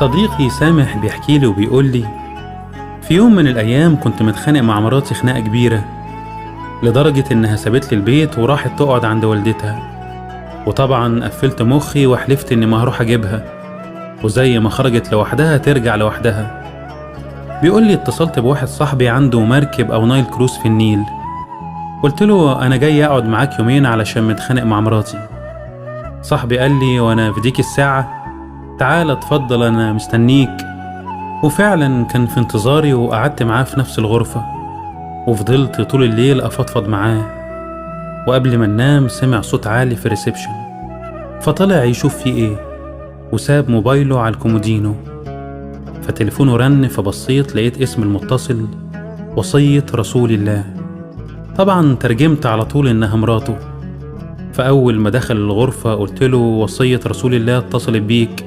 صديقي سامح بيحكي لي وبيقول لي: في يوم من الأيام كنت متخانق مع مراتي خناقة كبيرة، لدرجة إنها سابت لي البيت وراحت تقعد عند والدتها. وطبعا قفلت مخي وحلفت إني ما هروح أجيبها، وزي ما خرجت لوحدها ترجع لوحدها. بيقول لي: اتصلت بواحد صاحبي عنده مركب أو نايل كروز في النيل، قلت له أنا جاي أقعد معاك يومين علشان متخانق مع مراتي. صاحبي قال لي: وأنا في ديك الساعة؟ تعال اتفضل أنا مستنيك. وفعلا كان في انتظاري، وقعدت معاه في نفس الغرفة وفضلت طول الليل أفضفض معاه. وقبل ما ننام سمع صوت عالي في الريسبشن، فطلع يشوف فيه ايه، وساب موبايله على الكومودينو. فتليفونه رن، فبصيت لقيت اسم المتصل: وصية رسول الله. طبعا ترجمت على طول إنها مراته. فأول ما دخل الغرفة قلت له: وصية رسول الله اتصلت بيك.